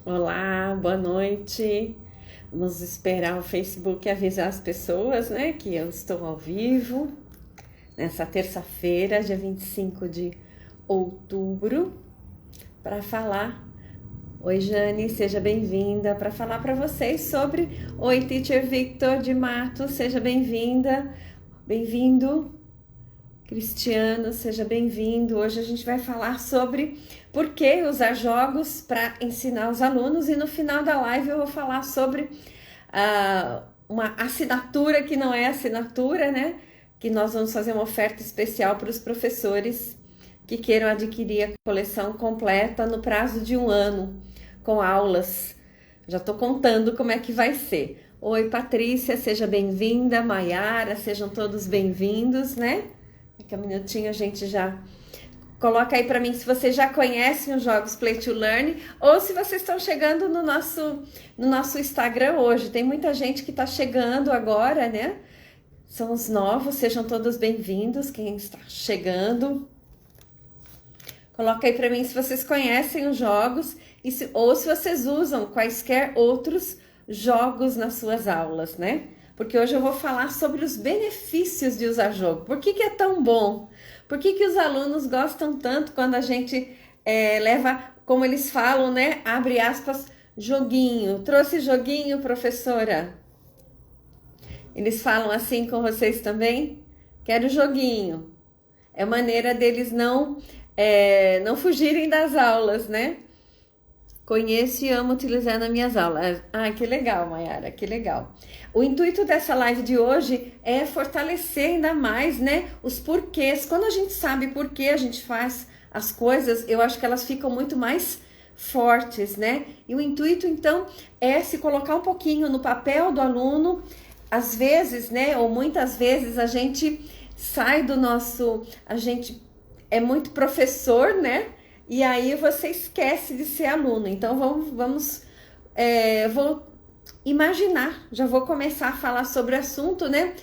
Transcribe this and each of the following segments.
Olá, boa noite. Vamos esperar o Facebook avisar as pessoas, né, que eu estou ao vivo nessa terça-feira, dia 25 de outubro, para falar. Oi, Jane, seja bem-vinda para falar para vocês sobre. Oi, Teacher Victor de Matos, seja bem-vinda, bem-vindo. Cristiano, seja bem-vindo. Hoje a gente vai falar sobre por que usar jogos para ensinar os alunos e no final da live eu vou falar sobre uma assinatura que não é assinatura, né? Que nós vamos fazer uma oferta especial para os professores que queiram adquirir a coleção completa no prazo de 1 ano, com aulas. Já estou contando como é que vai ser. Oi, Patrícia, seja bem-vinda. Maiara, sejam todos bem-vindos, né? Daqui a um minutinho a gente já coloca aí para mim se vocês já conhecem os jogos Play to Learn ou se vocês estão chegando no nosso Instagram hoje. Tem muita gente que está chegando agora, né? São os novos, sejam todos bem-vindos. Quem está chegando, coloca aí para mim se vocês conhecem os jogos ou se vocês usam quaisquer outros jogos nas suas aulas, né? Porque hoje eu vou falar sobre os benefícios de usar jogo. Por que é tão bom? Por que os alunos gostam tanto quando a gente leva, como eles falam, né? Abre aspas, joguinho. Trouxe joguinho, professora? Eles falam assim com vocês também? Quero joguinho. É maneira deles não fugirem das aulas, né? Conheço e amo utilizar nas minhas aulas. Ah, que legal, Mayara, que legal. O intuito dessa live de hoje é fortalecer ainda mais, né, os porquês. Quando a gente sabe por que a gente faz as coisas, eu acho que elas ficam muito mais fortes, né? E o intuito, então, é se colocar um pouquinho no papel do aluno. Às vezes, né, ou muitas vezes a gente sai do nosso... A gente é muito professor, né? E aí você esquece de ser aluno. Então vou imaginar, já vou começar a falar sobre o assunto, né?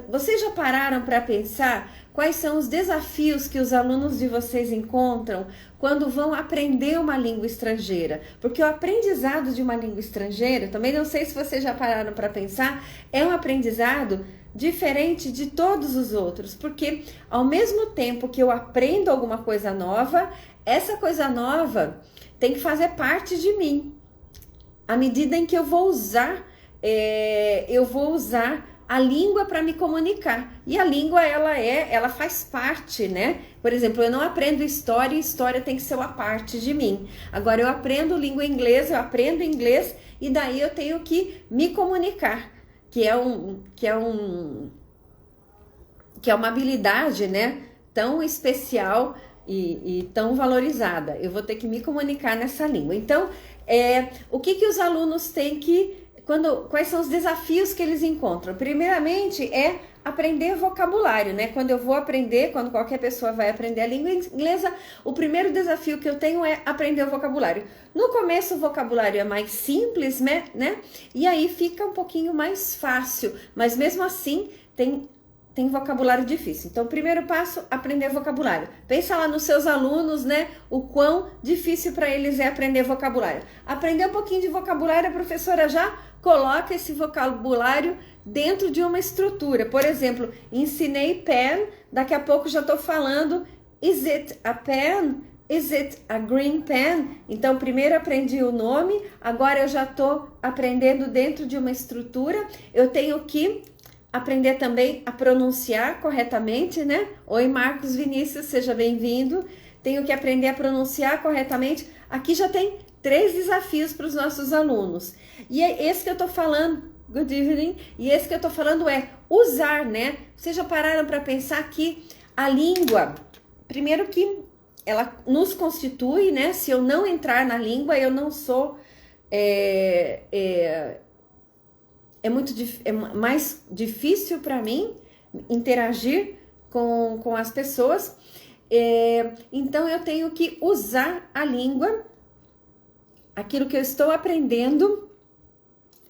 Vocês já pararam para pensar quais são os desafios que os alunos de vocês encontram quando vão aprender uma língua estrangeira? Porque o aprendizado de uma língua estrangeira, também não sei se vocês já pararam para pensar, é um aprendizado diferente de todos os outros, porque ao mesmo tempo que eu aprendo alguma coisa nova, essa coisa nova tem que fazer parte de mim. À medida em que eu vou usar a língua para me comunicar. E a língua, ela faz parte, né? Por exemplo, eu não aprendo história e história tem que ser uma parte de mim. Agora, eu aprendo língua inglesa, eu aprendo inglês e daí eu tenho que me comunicar, que é uma habilidade, né? Tão especial e tão valorizada. Eu vou ter que me comunicar nessa língua. Então, o que os alunos têm que... Quais são os desafios que eles encontram? Primeiramente, é aprender vocabulário, né? Quando qualquer pessoa vai aprender a língua inglesa, o primeiro desafio que eu tenho é aprender o vocabulário. No começo, o vocabulário é mais simples, né? E aí fica um pouquinho mais fácil, mas mesmo assim tem vocabulário difícil. Então, o primeiro passo, aprender vocabulário. Pensa lá nos seus alunos, né? O quão difícil para eles é aprender vocabulário. Aprender um pouquinho de vocabulário, a professora já coloca esse vocabulário dentro de uma estrutura. Por exemplo, ensinei pen, daqui a pouco já estou falando, is it a pen? Is it a green pen? Então, primeiro aprendi o nome, agora eu já estou aprendendo dentro de uma estrutura. Eu tenho que aprender também a pronunciar corretamente, né? Oi, Marcos Vinícius, seja bem-vindo. Tenho que aprender a pronunciar corretamente. Aqui já tem 3 desafios para os nossos alunos. E é esse que eu tô falando, good evening, e esse que eu tô falando é usar, né? Vocês já pararam para pensar que a língua, primeiro que ela nos constitui, né? Se eu não entrar na língua, eu não sou... É mais difícil para mim interagir com as pessoas. Então, eu tenho que usar a língua, aquilo que eu estou aprendendo,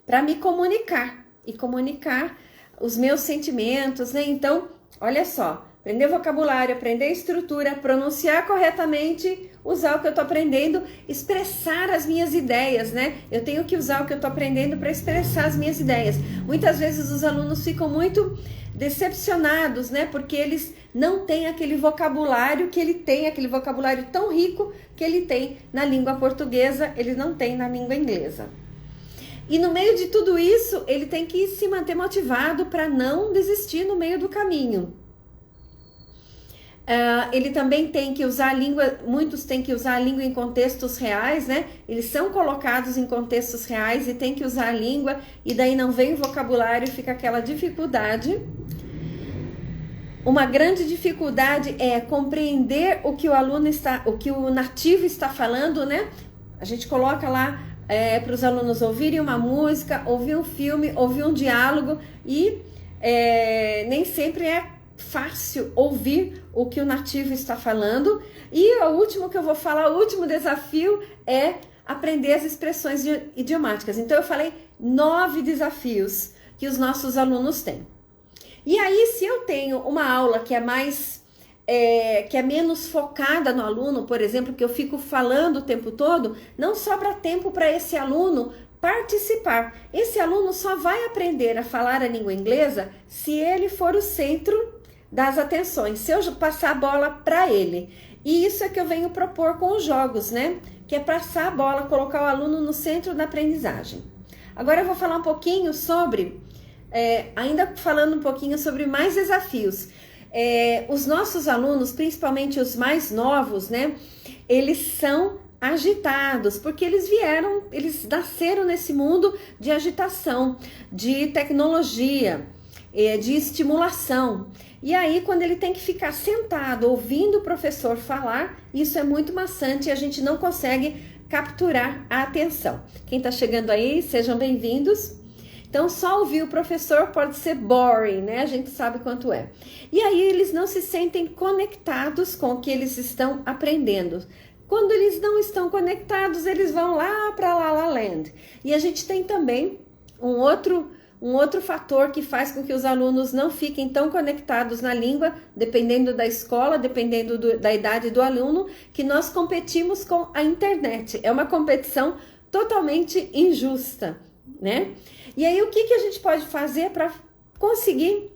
para me comunicar. E comunicar os meus sentimentos, né? Então, olha só, aprender vocabulário, aprender estrutura, pronunciar corretamente, usar o que eu estou aprendendo, expressar as minhas ideias, né? Eu tenho que usar o que eu estou aprendendo para expressar as minhas ideias. Muitas vezes os alunos ficam muito decepcionados, né? Porque eles não têm aquele vocabulário que ele tem, aquele vocabulário tão rico que ele tem na língua portuguesa, ele não tem na língua inglesa. E no meio de tudo isso, ele tem que se manter motivado para não desistir no meio do caminho. Ele também tem que usar a língua, muitos têm que usar a língua em contextos reais, né? Eles são colocados em contextos reais e tem que usar a língua, e daí não vem o vocabulário e fica aquela dificuldade. Uma grande dificuldade é compreender o que o aluno está, o que o nativo está falando, né? A gente coloca lá para os alunos ouvirem uma música, ouvir um filme, ouvir um diálogo, e nem sempre é fácil ouvir o que o nativo está falando. E o último que eu vou falar, o último desafio é aprender as expressões idiomáticas. Então eu falei 9 desafios que os nossos alunos têm. E aí, se eu tenho uma aula que é menos focada no aluno, por exemplo, que eu fico falando o tempo todo, não sobra tempo para esse aluno participar. Esse aluno só vai aprender a falar a língua inglesa se ele for o centro das atenções, se eu passar a bola para ele. E isso é que eu venho propor com os jogos, né? Que é passar a bola, colocar o aluno no centro da aprendizagem. Agora eu vou falar um pouquinho sobre, ainda falando um pouquinho sobre mais desafios. Os nossos alunos, principalmente os mais novos, né? Eles são agitados, porque eles nasceram nesse mundo de agitação, de tecnologia, de estimulação. E aí, quando ele tem que ficar sentado ouvindo o professor falar, isso é muito maçante e a gente não consegue capturar a atenção. Quem está chegando aí, sejam bem-vindos. Então, só ouvir o professor pode ser boring, né? A gente sabe quanto é. E aí, eles não se sentem conectados com o que eles estão aprendendo. Quando eles não estão conectados, eles vão lá para La La Land. E a gente tem também um outro fator que faz com que os alunos não fiquem tão conectados na língua, dependendo da escola, dependendo da idade do aluno, que nós competimos com a internet. É uma competição totalmente injusta, né? E aí, o que a gente pode fazer para conseguir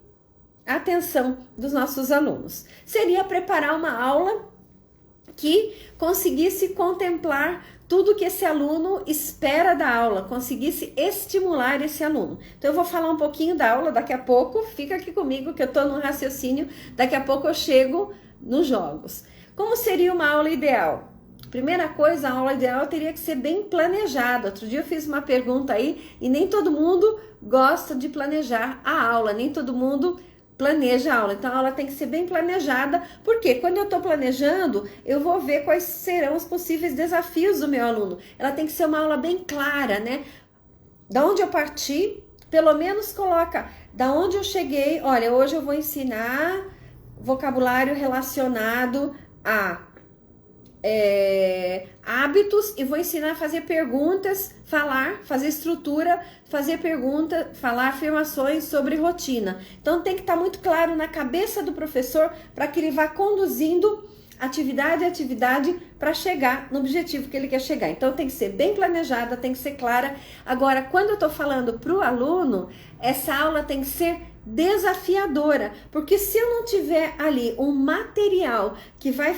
a atenção dos nossos alunos? Seria preparar uma aula que conseguisse contemplar tudo que esse aluno espera da aula, conseguisse estimular esse aluno. Então eu vou falar um pouquinho da aula daqui a pouco, fica aqui comigo que eu estou no raciocínio, daqui a pouco eu chego nos jogos. Como seria uma aula ideal? Primeira coisa, a aula ideal teria que ser bem planejada. Outro dia eu fiz uma pergunta aí e nem todo mundo gosta de planejar a aula, nem todo mundo planeja a aula. Então a aula tem que ser bem planejada, porque quando eu estou planejando, eu vou ver quais serão os possíveis desafios do meu aluno. Ela tem que ser uma aula bem clara, né? Da onde eu parti, pelo menos coloca da onde eu cheguei. Olha, hoje eu vou ensinar vocabulário relacionado a hábitos e vou ensinar a fazer perguntas, fazer estrutura, fazer pergunta, falar afirmações sobre rotina. Então tem que estar muito claro na cabeça do professor para que ele vá conduzindo atividade a atividade para chegar no objetivo que ele quer chegar. Então tem que ser bem planejada, tem que ser clara. Agora, quando eu estou falando para o aluno, essa aula tem que ser desafiadora, porque se eu não tiver ali um material que vai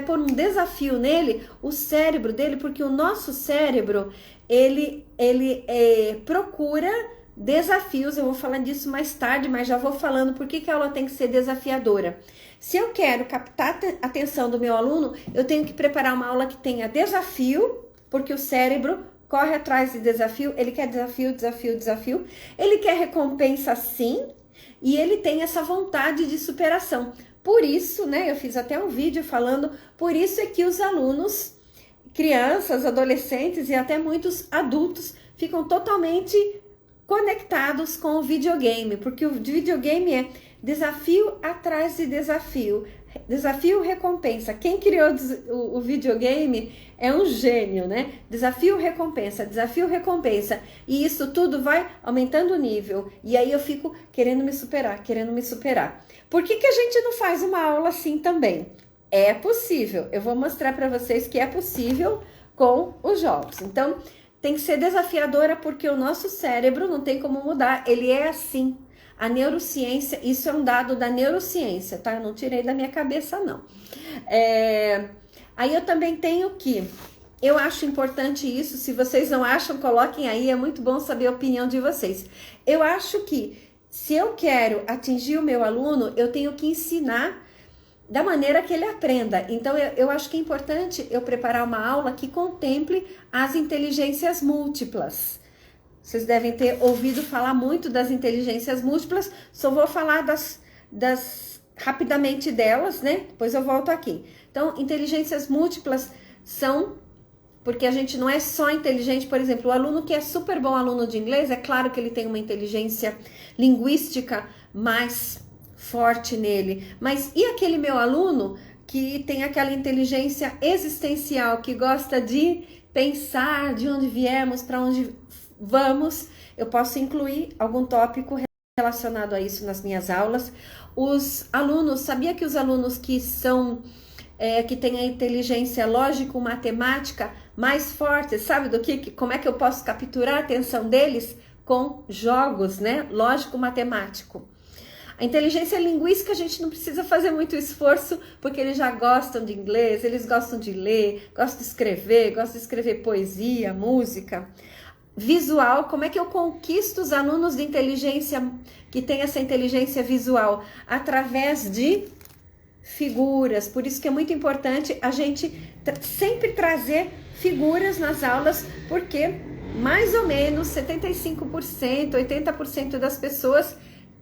pôr um desafio nele, o cérebro dele, porque o nosso cérebro, ele procura desafios. Eu vou falar disso mais tarde, mas já vou falando por que a aula tem que ser desafiadora. Se eu quero captar a atenção do meu aluno, eu tenho que preparar uma aula que tenha desafio, porque o cérebro corre atrás de desafio, ele quer desafio, desafio, desafio. Ele quer recompensa sim, e ele tem essa vontade de superação. Por isso, né, eu fiz até um vídeo falando, por isso é que os alunos, crianças, adolescentes e até muitos adultos ficam totalmente conectados com o videogame, porque o videogame é desafio atrás de desafio, Desafio recompensa. Quem criou o videogame é um gênio, né? Desafio recompensa, desafio recompensa. E isso tudo vai aumentando o nível. E aí eu fico querendo me superar, querendo me superar. Por que que a gente não faz uma aula assim também? É possível. Eu vou mostrar para vocês que é possível com os jogos. Então, tem que ser desafiadora porque o nosso cérebro não tem como mudar. Ele é assim. A neurociência, isso é um dado da neurociência, tá? Eu não tirei da minha cabeça, não. Aí eu também tenho que, eu acho importante isso, se vocês não acham, coloquem aí, é muito bom saber a opinião de vocês. Eu acho que, se eu quero atingir o meu aluno, eu tenho que ensinar da maneira que ele aprenda. Então, eu acho que é importante eu preparar uma aula que contemple as inteligências múltiplas. Vocês devem ter ouvido falar muito das inteligências múltiplas, só vou falar rapidamente delas, né? Depois eu volto aqui. Então, inteligências múltiplas são, porque a gente não é só inteligente, por exemplo, o aluno que é super bom aluno de inglês, é claro que ele tem uma inteligência linguística mais forte nele, mas e aquele meu aluno que tem aquela inteligência existencial, que gosta de pensar de onde viemos, para onde vamos, eu posso incluir algum tópico relacionado a isso nas minhas aulas. Os alunos, sabia que os alunos que são, que têm a inteligência lógico-matemática mais forte, sabe do que, como é que eu posso capturar a atenção deles? Com jogos, né? Lógico-matemático. A inteligência linguística a gente não precisa fazer muito esforço, porque eles já gostam de inglês, eles gostam de ler, gostam de escrever poesia, música. Visual, como é que eu conquisto os alunos de inteligência, que tem essa inteligência visual? Através de figuras, por isso que é muito importante a gente sempre trazer figuras nas aulas, porque mais ou menos 75%, 80% das pessoas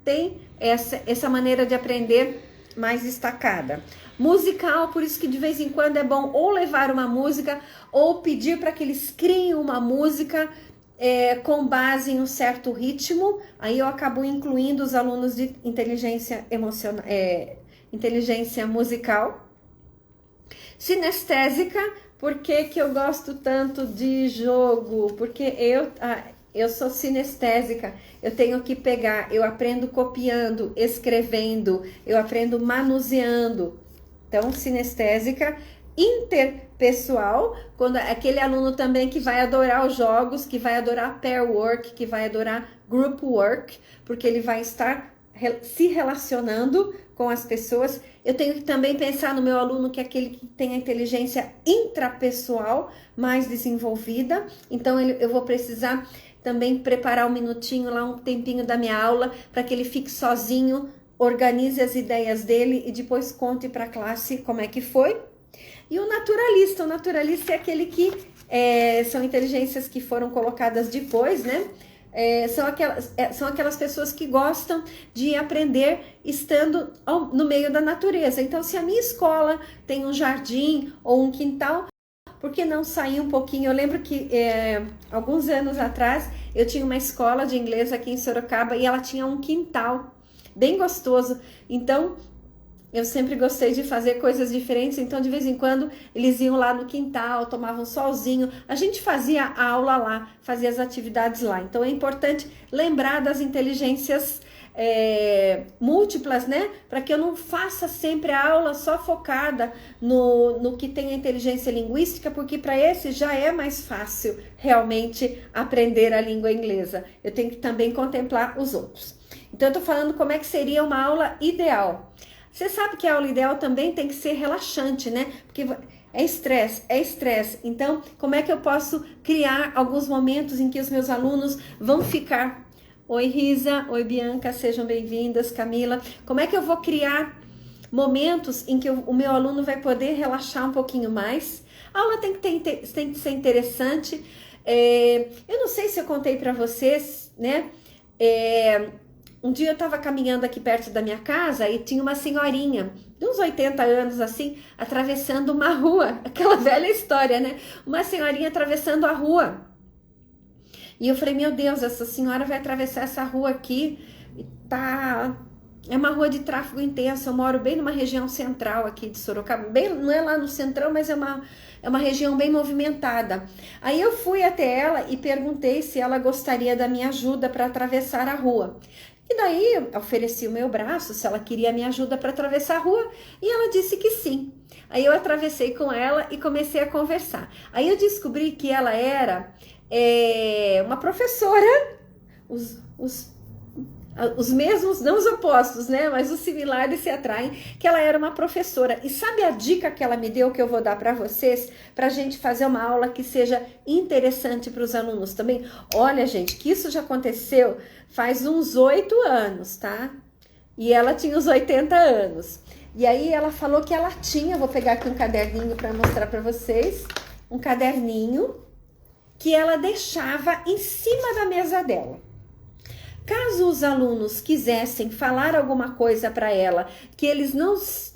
têm essa maneira de aprender mais destacada. Musical, por isso que de vez em quando é bom ou levar uma música ou pedir para que eles criem uma música com base em um certo ritmo. Aí eu acabo incluindo os alunos de inteligência emocional, inteligência musical. Sinestésica, por que que eu gosto tanto de jogo? Porque eu sou sinestésica, eu tenho que pegar, eu aprendo copiando, escrevendo, eu aprendo manuseando. Então, sinestésica. Interpessoal, quando aquele aluno também que vai adorar os jogos, que vai adorar pair work, que vai adorar group work, porque ele vai estar se relacionando com as pessoas. Eu tenho que também pensar no meu aluno, que é aquele que tem a inteligência intrapessoal mais desenvolvida. Então, eu vou precisar também preparar um minutinho lá, um tempinho da minha aula, para que ele fique sozinho, organize as ideias dele e depois conte para a classe como é que foi. E o naturalista é aquele que são inteligências que foram colocadas depois, né? São aquelas pessoas que gostam de aprender estando no meio da natureza. Então, se a minha escola tem um jardim ou um quintal, por que não sair um pouquinho? Eu lembro que alguns anos atrás eu tinha uma escola de inglês aqui em Sorocaba e ela tinha um quintal bem gostoso. Então, eu sempre gostei de fazer coisas diferentes, então de vez em quando eles iam lá no quintal, tomavam solzinho, a gente fazia aula lá, fazia as atividades lá. Então é importante lembrar das inteligências múltiplas, né? Para que eu não faça sempre a aula só focada no que tem a inteligência linguística, porque para esse já é mais fácil realmente aprender a língua inglesa. Eu tenho que também contemplar os outros. Então eu tô falando como é que seria uma aula ideal. Você sabe que a aula ideal também tem que ser relaxante, né? Porque é estresse. Então, como é que eu posso criar alguns momentos em que os meus alunos vão ficar... Oi, Risa. Oi, Bianca. Sejam bem-vindas. Camila. Como é que eu vou criar momentos em que o meu aluno vai poder relaxar um pouquinho mais? A aula tem que ser interessante. Eu não sei se eu contei para vocês, né? Um dia eu estava caminhando aqui perto da minha casa e tinha uma senhorinha de uns 80 anos assim, atravessando uma rua. Aquela velha história, né? Uma senhorinha atravessando a rua. E eu falei, meu Deus, essa senhora vai atravessar essa rua aqui e tá É uma rua de tráfego intenso. Eu moro bem numa região central aqui de Sorocaba. Bem, não é lá no centrão, mas é uma região bem movimentada. Aí eu fui até ela e perguntei se ela gostaria da minha ajuda para atravessar a rua. E daí eu ofereci o meu braço, se ela queria minha ajuda para atravessar a rua, e ela disse que sim. Aí eu atravessei com ela e comecei a conversar. Aí eu descobri que ela era uma professora, os mesmos, não os opostos, né? Mas os similares se atraem, que ela era uma professora. E sabe a dica que ela me deu, que eu vou dar para vocês, para a gente fazer uma aula que seja interessante para os alunos também? Olha, gente, que isso já aconteceu faz uns 8 anos, tá? E ela tinha uns 80 anos. E aí ela falou que ela tinha, vou pegar aqui um caderninho para mostrar para vocês, um caderninho que ela deixava em cima da mesa dela. Caso os alunos quisessem falar alguma coisa para ela, que eles não se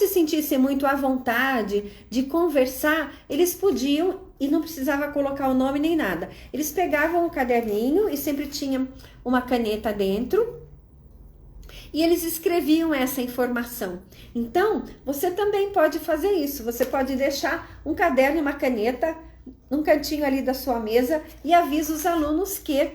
sentissem muito à vontade de conversar, eles podiam, e não precisava colocar o nome nem nada. Eles pegavam o caderninho e sempre tinha uma caneta dentro, e eles escreviam essa informação. Então, você também pode fazer isso. Você pode deixar um caderno e uma caneta num cantinho ali da sua mesa e avisa os alunos que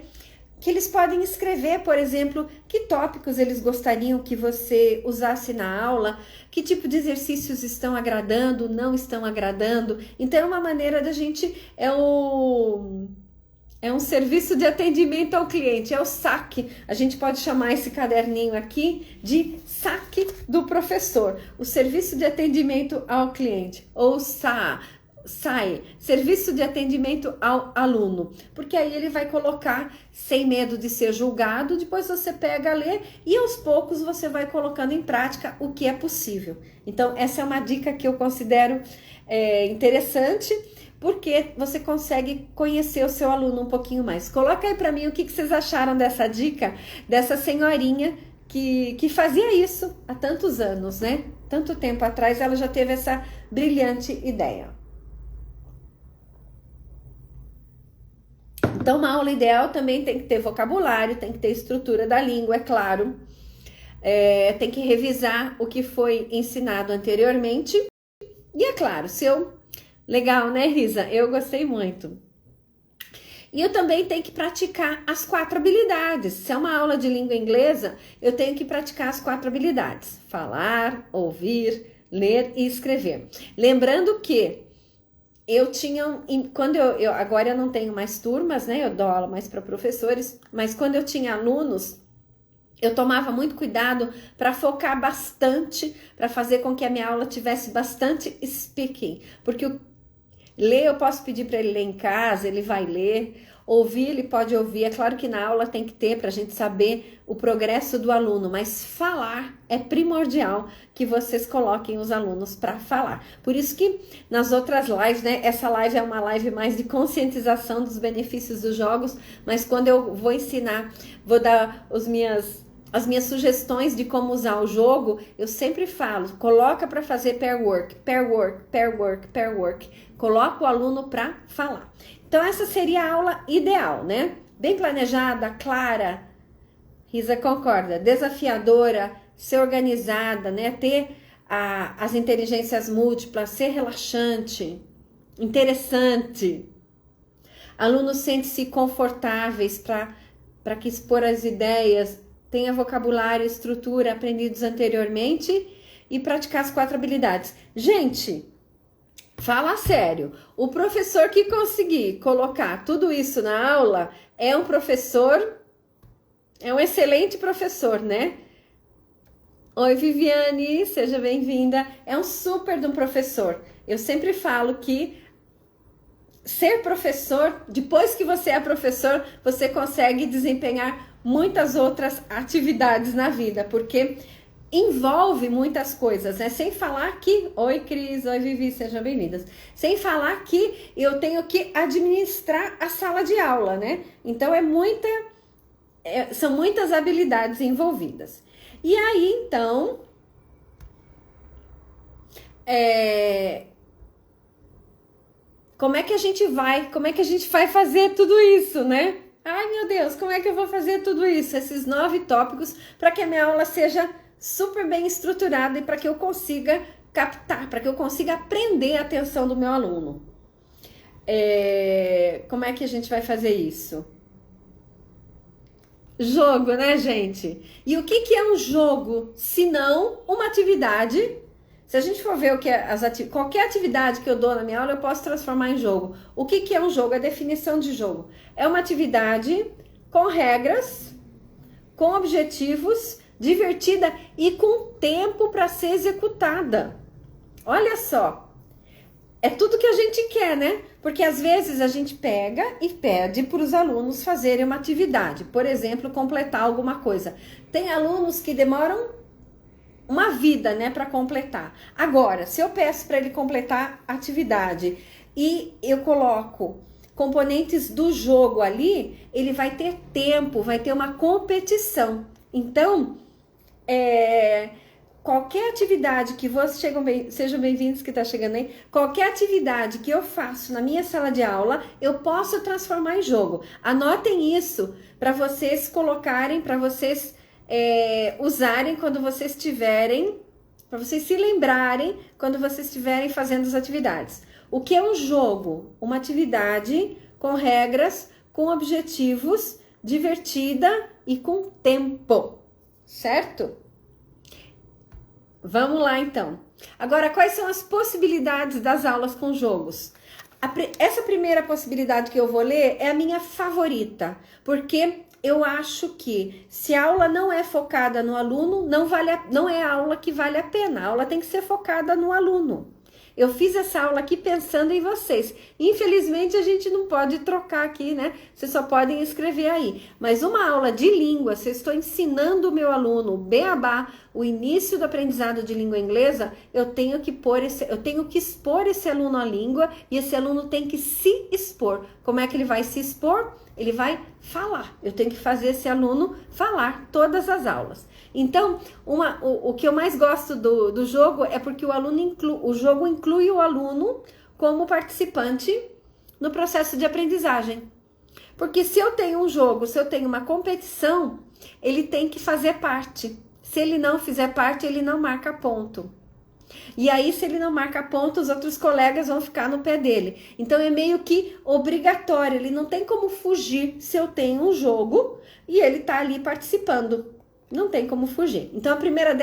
eles podem escrever, por exemplo, que tópicos eles gostariam que você usasse na aula, que tipo de exercícios estão agradando, não estão agradando. Então, é uma maneira da gente, é um serviço de atendimento ao cliente, é o saque. A gente pode chamar esse caderninho aqui de saque do professor, o serviço de atendimento ao cliente, ou SAE, serviço de atendimento ao aluno, porque aí ele vai colocar sem medo de ser julgado, depois você pega a ler e aos poucos você vai colocando em prática o que é possível. Então essa é uma dica que eu considero interessante, porque você consegue conhecer o seu aluno um pouquinho mais. Coloca aí para mim o que vocês acharam dessa dica, dessa senhorinha que fazia isso há tantos anos, né? Tanto tempo atrás ela já teve essa brilhante ideia. Então, uma aula ideal também tem que ter vocabulário, tem que ter estrutura da língua, é claro. Tem que revisar o que foi ensinado anteriormente. E é claro, legal, né, Risa? Eu gostei muito. E eu também tenho que praticar as 4 habilidades. Se é uma aula de língua inglesa, eu tenho que praticar as 4 habilidades. Falar, ouvir, ler e escrever. Lembrando que agora eu não tenho mais turmas, né? Eu dou aula mais para professores, mas quando eu tinha alunos, eu tomava muito cuidado para focar bastante, para fazer com que a minha aula tivesse bastante speaking, porque ler eu posso pedir para ele ler em casa, ele vai ler. Ouvir, ele pode ouvir. É claro que na aula tem que ter para a gente saber o progresso do aluno, mas falar é primordial que vocês coloquem os alunos para falar. Por isso que nas outras lives, né? Essa live é uma live mais de conscientização dos benefícios dos jogos, mas quando eu vou ensinar, vou dar as minhas sugestões de como usar o jogo, eu sempre falo, coloca para fazer pair work. Coloca o aluno para falar. Então, essa seria a aula ideal, né? Bem planejada, clara, Risa concorda, desafiadora, ser organizada, né? Ter as inteligências múltiplas, ser relaxante, interessante. Alunos sentem-se confortáveis para que expor as ideias, tenha vocabulário, estrutura aprendidos anteriormente e praticar as 4 habilidades. Gente, fala sério, o professor que conseguir colocar tudo isso na aula é um excelente professor, né? Oi, Viviane, seja bem-vinda. É um super de um professor. Eu sempre falo que ser professor, depois que você é professor, você consegue desempenhar muitas outras atividades na vida, porque envolve muitas coisas, né? Sem falar que... Oi, Cris. Oi, Vivi. Sejam bem-vindas. Sem falar que eu tenho que administrar a sala de aula, né? Então, são muitas habilidades envolvidas. E aí, então... Como é que a gente vai fazer tudo isso, né? Ai, meu Deus, como é que eu vou fazer tudo isso? Esses 9 tópicos para que a minha aula seja super bem estruturada e para que eu consiga captar, para que eu consiga aprender a atenção do meu aluno. Como é que a gente vai fazer isso? Jogo, né, gente? E o que é um jogo, se não uma atividade? Se a gente for ver o que é qualquer atividade que eu dou na minha aula, eu posso transformar em jogo. O que é um jogo? A definição de jogo é uma atividade com regras, com objetivos, divertida e com tempo para ser executada. Olha só, é tudo que a gente quer, né? Porque às vezes a gente pega e pede para os alunos fazerem uma atividade, por exemplo, completar alguma coisa. Tem alunos que demoram uma vida, né, para completar. Agora, se eu peço para ele completar a atividade e eu coloco componentes do jogo ali, ele vai ter tempo, vai ter uma competição. Então, qualquer atividade que vocês sejam bem-vindos que está chegando aí, qualquer atividade que eu faço na minha sala de aula, eu posso transformar em jogo. Anotem isso para vocês colocarem, para vocês usarem quando vocês estiverem, para vocês se lembrarem quando vocês estiverem fazendo as atividades. O que é um jogo? Uma atividade com regras, com objetivos, divertida e com tempo, certo? Vamos lá então. Agora, quais são as possibilidades das aulas com jogos? Essa primeira possibilidade que eu vou ler é a minha favorita, porque eu acho que se a aula não é focada no aluno, não é a aula que vale a pena. A aula tem que ser focada no aluno. Eu fiz essa aula aqui pensando em vocês. Infelizmente, a gente não pode trocar aqui, né? Vocês só podem escrever aí. Mas uma aula de língua, se eu estou ensinando o meu aluno o beabá, o início do aprendizado de língua inglesa, eu tenho que expor esse aluno à língua e esse aluno tem que se expor. Como é que ele vai se expor? Ele vai falar. Eu tenho que fazer esse aluno falar todas as aulas. Então, o que eu mais gosto do jogo é porque o jogo inclui o aluno como participante no processo de aprendizagem. Porque se eu tenho um jogo, se eu tenho uma competição, ele tem que fazer parte. Se ele não fizer parte, ele não marca ponto. E aí, se ele não marca ponto, os outros colegas vão ficar no pé dele. Então, é meio que obrigatório. Ele não tem como fugir se eu tenho um jogo e ele tá ali participando. Não tem como fugir. Então, a primeira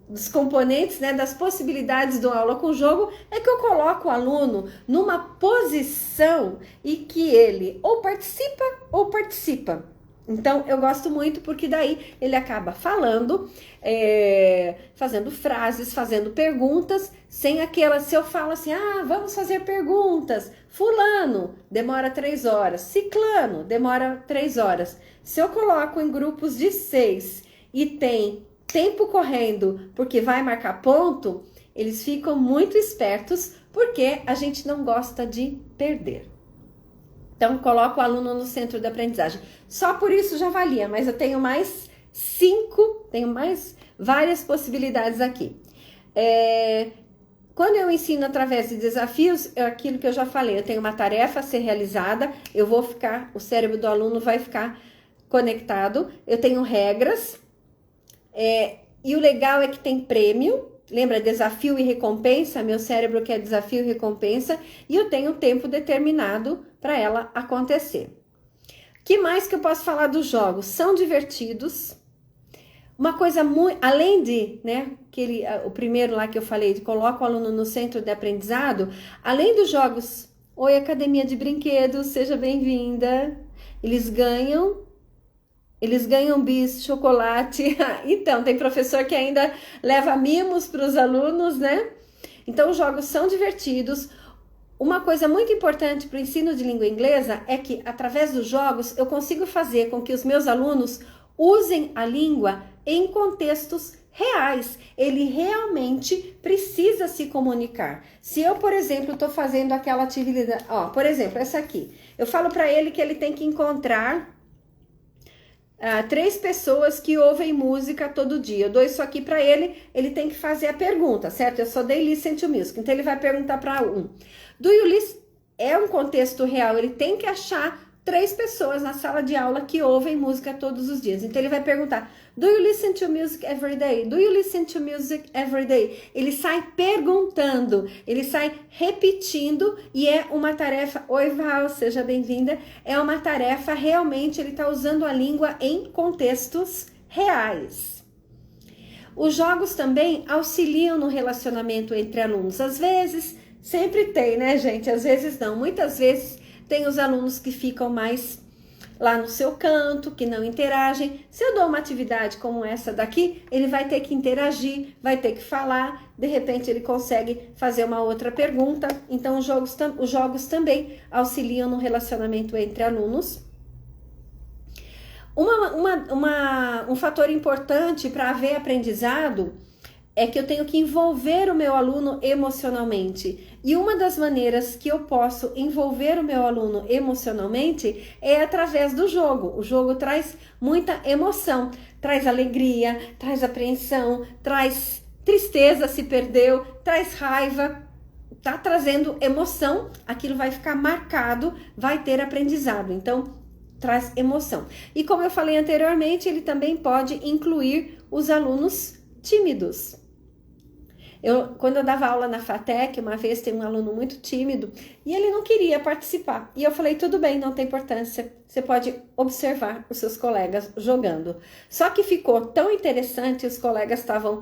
dos componentes, né, das possibilidades do aula com jogo é que eu coloco o aluno numa posição e que ele ou participa. Então, eu gosto muito porque daí ele acaba falando, fazendo frases, fazendo perguntas, sem aquela, se eu falo assim, vamos fazer perguntas, fulano, demora 3 horas, ciclano, demora 3 horas. Se eu coloco em grupos de 6 e tem tempo correndo porque vai marcar ponto, eles ficam muito espertos porque a gente não gosta de perder. Então, coloco o aluno no centro da aprendizagem. Só por isso já valia, mas eu tenho mais 5, tenho mais várias possibilidades aqui. Quando eu ensino através de desafios, é aquilo que eu já falei, eu tenho uma tarefa a ser realizada, o cérebro do aluno vai ficar conectado, eu tenho regras, e o legal é que tem prêmio, lembra, desafio e recompensa, meu cérebro quer desafio e recompensa, e eu tenho tempo determinado para ela acontecer. Que mais que eu posso falar dos jogos? São divertidos. Uma coisa muito, além de, né, o primeiro lá que eu falei, de coloca o aluno no centro de aprendizado, além dos jogos, oi, academia de brinquedos, seja bem-vinda. Eles ganham bis, chocolate. Então, tem professor que ainda leva mimos para os alunos, né? Então, os jogos são divertidos. Uma coisa muito importante para o ensino de língua inglesa é que, através dos jogos, eu consigo fazer com que os meus alunos usem a língua em contextos reais. Ele realmente precisa se comunicar. Se eu, por exemplo, estou fazendo aquela atividade... por exemplo, essa aqui. Eu falo para ele que ele tem que encontrar 3 pessoas que ouvem música todo dia. Eu dou isso aqui para ele, ele tem que fazer a pergunta, certo? Eu só dei listen to music, então ele vai perguntar para um. Do you listen? É um contexto real, ele tem que achar 3 pessoas na sala de aula que ouvem música todos os dias. Então ele vai perguntar: do you listen to music every day? Do you listen to music every day? Ele sai perguntando, ele sai repetindo, e é uma tarefa. Oi, Val, seja bem-vinda. É uma tarefa, realmente, ele está usando a língua em contextos reais. Os jogos também auxiliam no relacionamento entre alunos. Às vezes, sempre tem, né, gente? Às vezes não. Muitas vezes tem os alunos que ficam mais lá no seu canto, que não interagem. Se eu dou uma atividade como essa daqui, ele vai ter que interagir, vai ter que falar, de repente ele consegue fazer uma outra pergunta. Então os jogos também auxiliam no relacionamento entre alunos. Um fator importante para haver aprendizado é que eu tenho que envolver o meu aluno emocionalmente. E uma das maneiras que eu posso envolver o meu aluno emocionalmente é através do jogo. O jogo traz muita emoção, traz alegria, traz apreensão, traz tristeza se perdeu, traz raiva, tá trazendo emoção, aquilo vai ficar marcado, vai ter aprendizado. Então, traz emoção. E como eu falei anteriormente, ele também pode incluir os alunos tímidos. Quando eu dava aula na FATEC, uma vez tem um aluno muito tímido e ele não queria participar. E eu falei, tudo bem, não tem importância, você pode observar os seus colegas jogando. Só que ficou tão interessante, os colegas estavam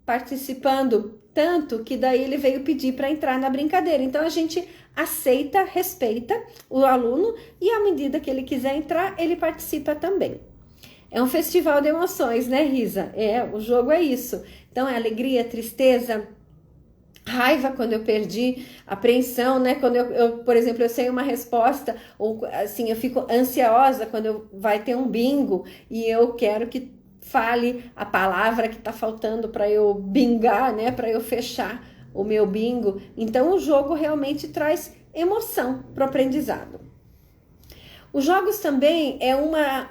participando tanto que daí ele veio pedir para entrar na brincadeira. Então a gente aceita, respeita o aluno e à medida que ele quiser entrar, ele participa também. É um festival de emoções, né, Risa? O jogo é isso. Então, é alegria, tristeza, raiva quando eu perdi, apreensão, né? Quando por exemplo, eu sei uma resposta, ou assim, eu fico ansiosa quando vai ter um bingo e eu quero que fale a palavra que tá faltando para eu bingar, né? Para eu fechar o meu bingo. Então, o jogo realmente traz emoção para o aprendizado. Os jogos também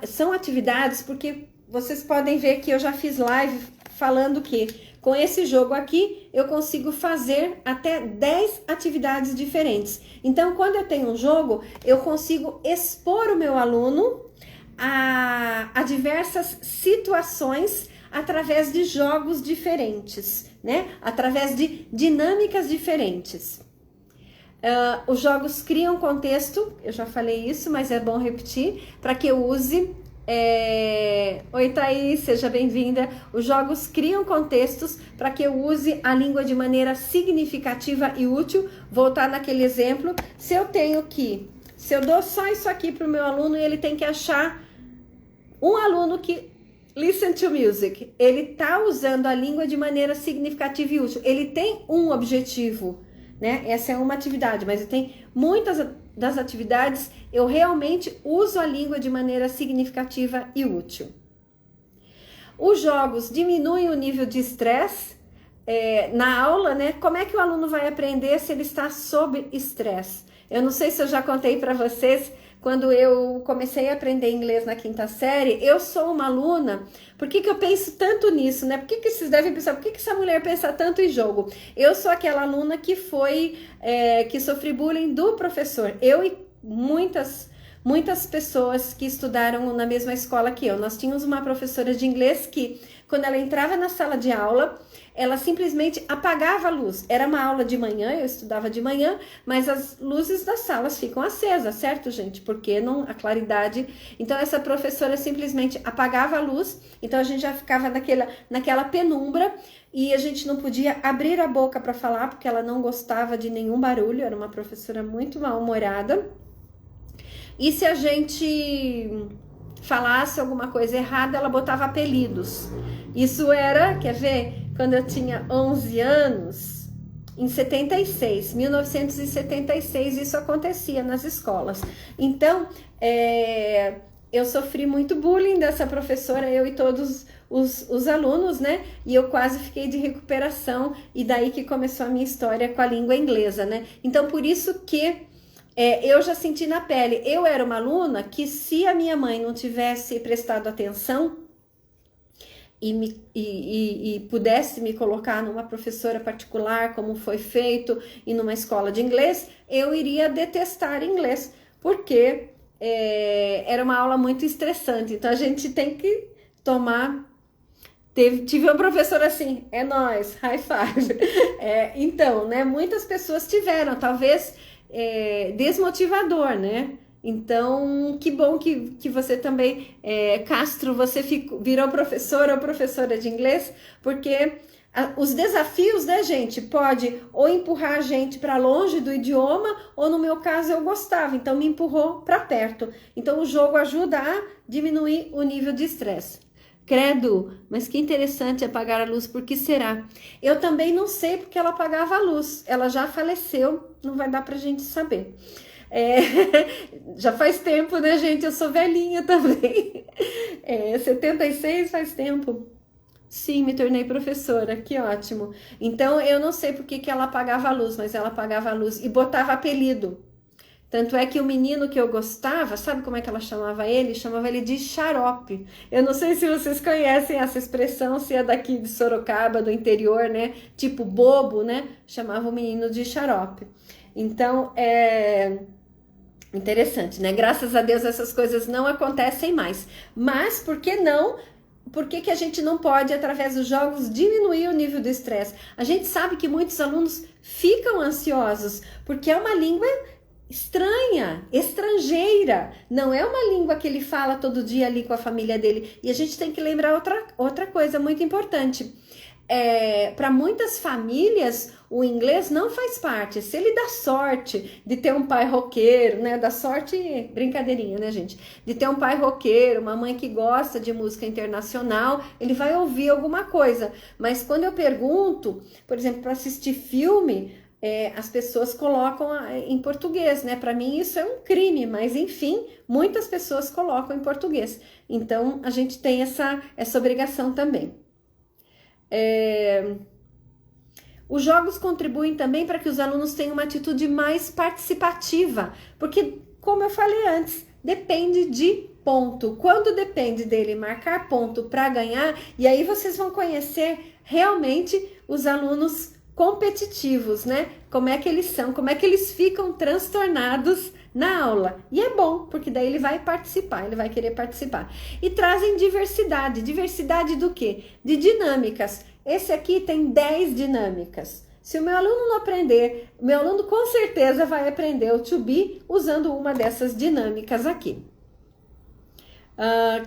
são atividades, porque vocês podem ver que eu já fiz live falando que com esse jogo aqui eu consigo fazer até 10 atividades diferentes. Então, quando eu tenho um jogo, eu consigo expor o meu aluno a diversas situações através de jogos diferentes, né? Através de dinâmicas diferentes. Os jogos criam contexto, eu já falei isso, mas é bom repetir, para que eu use. Oi, Thaís, seja bem-vinda. Os jogos criam contextos para que eu use a língua de maneira significativa e útil. Voltar naquele exemplo, se eu dou só isso aqui para o meu aluno e ele tem que achar um aluno que listen to music, ele está usando a língua de maneira significativa e útil, ele tem um objetivo, né? Essa é uma atividade, mas tem muitas das atividades eu realmente uso a língua de maneira significativa e útil. Os jogos diminuem o nível de estresse na aula, né? Como é que o aluno vai aprender se ele está sob estresse? Eu não sei se eu já contei para vocês, quando eu comecei a aprender inglês na 5ª série, eu sou uma aluna. Por que eu penso tanto nisso, né? Por que vocês devem pensar, por que essa mulher pensa tanto em jogo? Eu sou aquela aluna que que sofri bullying do professor. Eu e muitas pessoas que estudaram na mesma escola que eu. Nós tínhamos uma professora de inglês que, quando ela entrava na sala de aula, ela simplesmente apagava a luz. Era uma aula de manhã, eu estudava de manhã, mas as luzes das salas ficam acesas, certo, gente? Porque não, a claridade... Então, essa professora simplesmente apagava a luz, então a gente já ficava naquela penumbra e a gente não podia abrir a boca para falar, porque ela não gostava de nenhum barulho, era uma professora muito mal-humorada. E se a gente falasse alguma coisa errada, ela botava apelidos. Isso era, quer ver? Quando eu tinha 11 anos, em 1976, isso acontecia nas escolas. Então, eu sofri muito bullying dessa professora, eu e todos os alunos, né? E eu quase fiquei de recuperação, e daí que começou a minha história com a língua inglesa, né? Então, por isso que eu já senti na pele. Eu era uma aluna que, se a minha mãe não tivesse prestado atenção e pudesse me colocar numa professora particular, como foi feito, e numa escola de inglês, eu iria detestar inglês, porque era uma aula muito estressante. Então a gente tem que tomar. Tive uma professora assim, é nóis, high five. Então, né, muitas pessoas tiveram, talvez desmotivador, né? Então, que bom que você também, Castro, você virou professora ou professora de inglês, porque os desafios, né, gente, pode ou empurrar a gente para longe do idioma, ou no meu caso eu gostava, então me empurrou para perto. Então, o jogo ajuda a diminuir o nível de estresse. Credo, mas que interessante apagar a luz, por que será? Eu também não sei porque ela apagava a luz, ela já faleceu, não vai dar pra gente saber. Já faz tempo, né, gente? Eu sou velhinha também. 76 faz tempo. Sim, me tornei professora, que ótimo. Então, eu não sei porque que ela apagava a luz, mas ela apagava a luz e botava apelido. Tanto é que o menino que eu gostava, sabe como é que ela chamava ele? Chamava ele de xarope. Eu não sei se vocês conhecem essa expressão, se é daqui de Sorocaba, do interior, né? Tipo bobo, né? Chamava o menino de xarope. Então, interessante, né? Graças a Deus essas coisas não acontecem mais. Mas, por que não? Por que a gente não pode, através dos jogos, diminuir o nível do estresse? A gente sabe que muitos alunos ficam ansiosos, porque é uma língua estranha, estrangeira, não é uma língua que ele fala todo dia ali com a família dele. E a gente tem que lembrar outra coisa muito importante. Para muitas famílias, o inglês não faz parte. Se ele dá sorte de ter um pai roqueiro, né? Dá sorte, brincadeirinha, né, gente? De ter um pai roqueiro, uma mãe que gosta de música internacional, ele vai ouvir alguma coisa. Mas quando eu pergunto, por exemplo, para assistir filme, as pessoas colocam em português, né? Para mim isso é um crime, mas enfim, muitas pessoas colocam em português. Então, a gente tem essa obrigação também. Os jogos contribuem também para que os alunos tenham uma atitude mais participativa, porque, como eu falei antes, depende de ponto. Quando depende dele marcar ponto para ganhar, e aí vocês vão conhecer realmente os alunos competitivos, né? Como é que eles são, como é que eles ficam transtornados na aula. E é bom, porque daí ele vai participar, ele vai querer participar. E trazem diversidade. Diversidade do quê? De dinâmicas. Esse aqui tem 10 dinâmicas. Se o meu aluno não aprender, o meu aluno com certeza vai aprender o to be usando uma dessas dinâmicas aqui.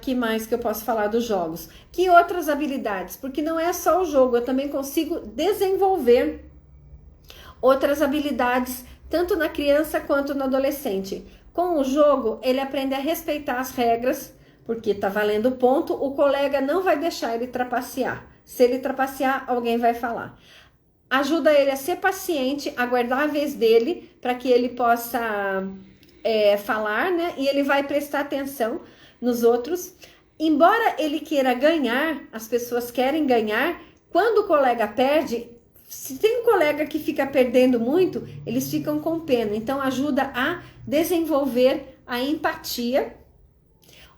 Que mais que eu posso falar dos jogos? Que outras habilidades? Porque não é só o jogo, eu também consigo desenvolver outras habilidades, tanto na criança quanto no adolescente. Com o jogo, ele aprende a respeitar as regras, porque tá valendo ponto, o colega não vai deixar ele trapacear. Se ele trapacear, alguém vai falar. Ajuda ele a ser paciente, aguardar a vez dele, para que ele possa falar, né? E ele vai prestar atenção nos outros. Embora ele queira ganhar, as pessoas querem ganhar, quando o colega perde, se tem um colega que fica perdendo muito, eles ficam com pena. Então, ajuda a desenvolver a empatia.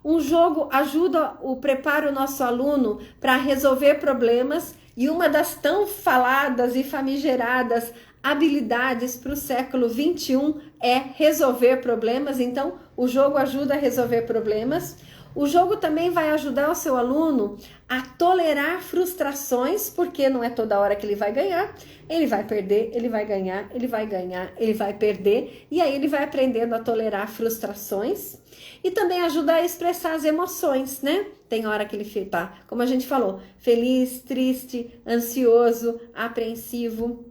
Um jogo ajuda prepara o nosso aluno para resolver problemas, e uma das tão faladas e famigeradas habilidades para o século 21 é resolver problemas. Então, o jogo ajuda a resolver problemas. O jogo também vai ajudar o seu aluno a tolerar frustrações, porque não é toda hora que ele vai ganhar. Ele vai perder, ele vai ganhar, ele vai ganhar, ele vai perder. E aí ele vai aprendendo a tolerar frustrações. E também ajuda a expressar as emoções, né? Tem hora que ele tá, como a gente falou, feliz, triste, ansioso, apreensivo,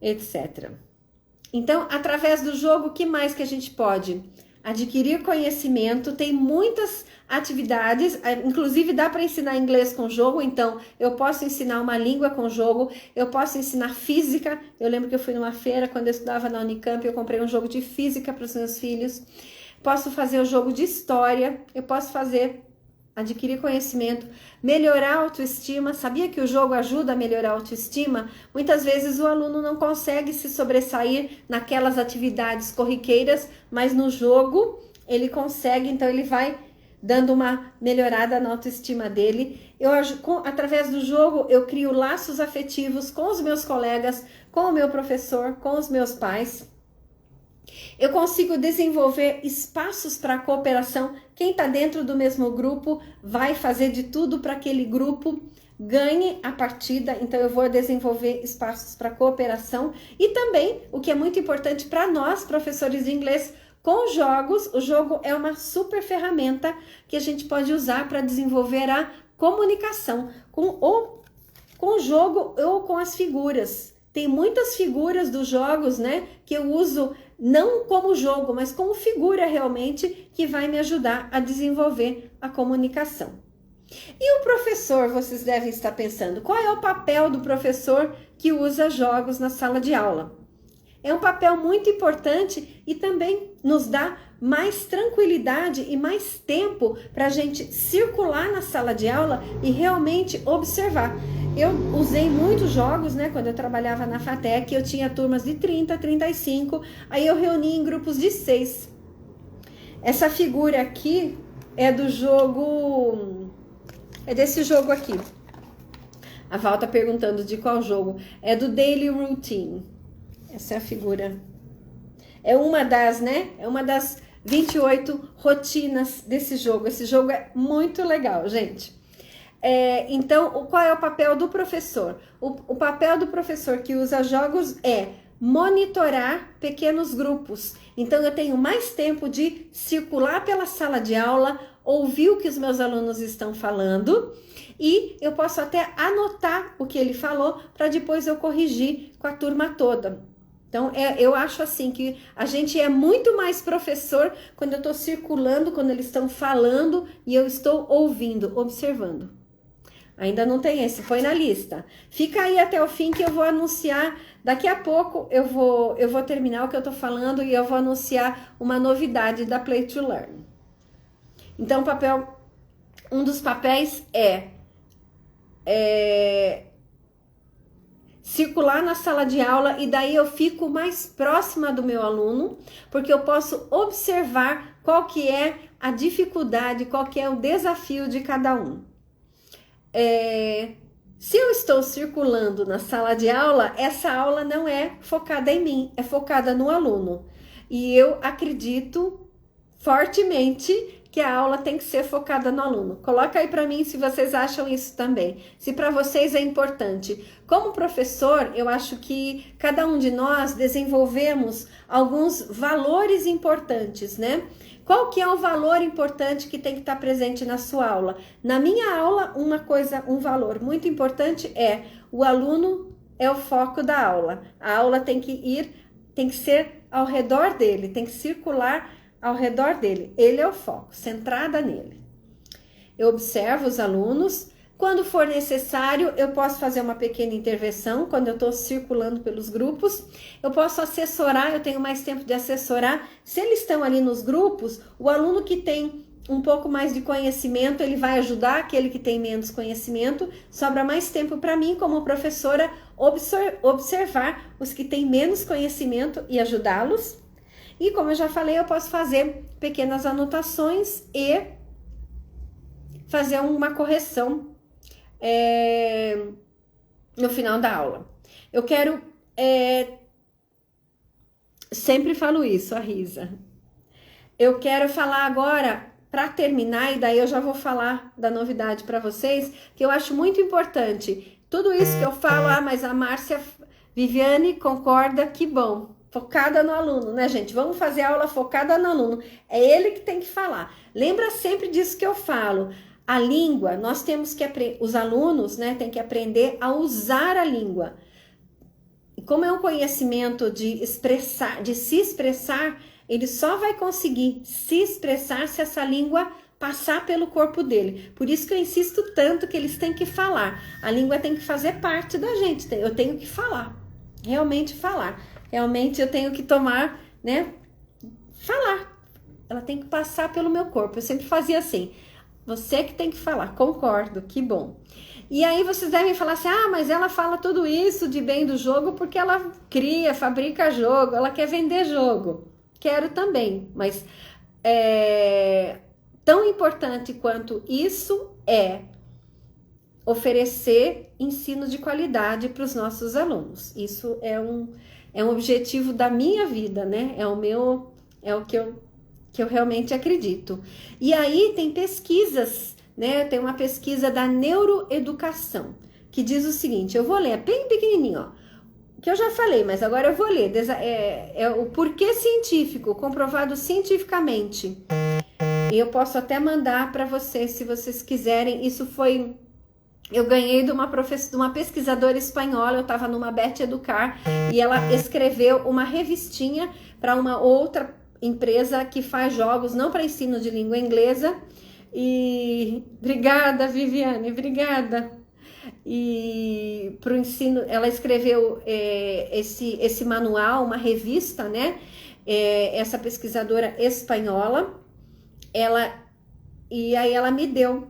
etc. Então, através do jogo, o que mais que a gente pode adquirir conhecimento? Tem muitas atividades, inclusive dá para ensinar inglês com jogo. Então eu posso ensinar uma língua com jogo, eu posso ensinar física. Eu lembro que eu fui numa feira quando eu estudava na Unicamp, eu comprei um jogo de física para os meus filhos. Posso fazer o jogo de história, eu posso adquirir conhecimento, melhorar a autoestima. Sabia que o jogo ajuda a melhorar a autoestima? Muitas vezes o aluno não consegue se sobressair naquelas atividades corriqueiras, mas no jogo ele consegue, então ele vai dando uma melhorada na autoestima dele. Através do jogo eu crio laços afetivos com os meus colegas, com o meu professor, com os meus pais. Eu consigo desenvolver espaços para cooperação. Quem está dentro do mesmo grupo vai fazer de tudo para aquele grupo ganhe a partida. Então, eu vou desenvolver espaços para cooperação. E também, o que é muito importante para nós, professores de inglês, com jogos, o jogo é uma super ferramenta que a gente pode usar para desenvolver a comunicação com o jogo ou com as figuras. Tem muitas figuras dos jogos, né, que eu uso não como jogo, mas como figura realmente, que vai me ajudar a desenvolver a comunicação. E o professor, vocês devem estar pensando, qual é o papel do professor que usa jogos na sala de aula? É um papel muito importante e também nos dá mais tranquilidade e mais tempo para a gente circular na sala de aula e realmente observar. Eu usei muitos jogos, né? Quando eu trabalhava na FATEC, eu tinha turmas de 30, 35, aí eu reunia em grupos de 6. Essa figura aqui é do jogo, é desse jogo aqui. A Val tá perguntando de qual jogo. É do Daily Routine. Essa é a figura. É uma das, né? É uma das 28 rotinas desse jogo. Esse jogo é muito legal, gente. Então, qual é o papel do professor? O papel do professor que usa jogos é monitorar pequenos grupos. Então, eu tenho mais tempo de circular pela sala de aula, ouvir o que os meus alunos estão falando e eu posso até anotar o que ele falou para depois eu corrigir com a turma toda. Então, eu acho assim que a gente é muito mais professor quando eu estou circulando, quando eles estão falando e eu estou ouvindo, observando. Ainda não tem esse, põe na lista. Fica aí até o fim que eu vou anunciar. Daqui a pouco eu vou terminar o que eu estou falando e eu vou anunciar uma novidade da Play to Learn. Então, um dos papéis é circular na sala de aula e daí eu fico mais próxima do meu aluno, porque eu posso observar qual que é a dificuldade, qual que é o desafio de cada um. Se eu estou circulando na sala de aula, essa aula não é focada em mim, é focada no aluno. E eu acredito fortemente que a aula tem que ser focada no aluno. Coloca aí para mim se vocês acham isso também. Se para vocês é importante. Como professor, eu acho que cada um de nós desenvolvemos alguns valores importantes, né? Qual que é o valor importante que tem que estar presente na sua aula? Na minha aula, um valor muito importante é o aluno é o foco da aula. A aula tem que ser ao redor dele, tem que circular ao redor dele. Ele é o foco, centrada nele. Eu observo os alunos. Quando for necessário, eu posso fazer uma pequena intervenção quando eu estou circulando pelos grupos. Eu posso assessorar, eu tenho mais tempo de assessorar. Se eles estão ali nos grupos, o aluno que tem um pouco mais de conhecimento, ele vai ajudar aquele que tem menos conhecimento. Sobra mais tempo para mim, como professora, observar os que têm menos conhecimento e ajudá-los. E como eu já falei, eu posso fazer pequenas anotações e fazer uma correção no final da aula. Eu quero, sempre falo isso, a Risa. Eu quero falar agora, para terminar, e daí eu já vou falar da novidade para vocês, que eu acho muito importante. Tudo isso que eu falo, mas a Márcia Viviane concorda, que bom. Focada no aluno, né, gente? Vamos fazer aula focada no aluno. É ele que tem que falar. Lembra sempre disso que eu falo. A língua, nós temos que aprender, os alunos, né, têm que aprender a usar a língua. E como é um conhecimento de se expressar, ele só vai conseguir se expressar se essa língua passar pelo corpo dele. Por isso que eu insisto tanto que eles têm que falar. A língua tem que fazer parte da gente. Eu tenho que falar, realmente falar. Realmente eu tenho que tomar, né? Falar. Ela tem que passar pelo meu corpo. Eu sempre fazia assim. Você que tem que falar. Concordo, que bom. E aí vocês devem falar assim, mas ela fala tudo isso de bem do jogo porque ela fabrica jogo, ela quer vender jogo. Quero também, mas tão importante quanto isso é oferecer ensino de qualidade para os nossos alunos. Isso é é um objetivo da minha vida, né? É o que eu realmente acredito. E aí tem pesquisas, né? Tem uma pesquisa da neuroeducação, que diz o seguinte, eu vou ler, é bem pequenininho, ó, que eu já falei, mas agora eu vou ler, é o porquê científico, comprovado cientificamente. E eu posso até mandar para vocês, se vocês quiserem, eu ganhei de uma pesquisadora espanhola, eu estava numa Beth Educar, e ela escreveu uma revistinha para uma outra empresa que faz jogos, não para ensino de língua inglesa. E obrigada, Viviane, obrigada. E para o ensino, ela escreveu esse manual, uma revista, né? Essa pesquisadora espanhola, e aí ela me deu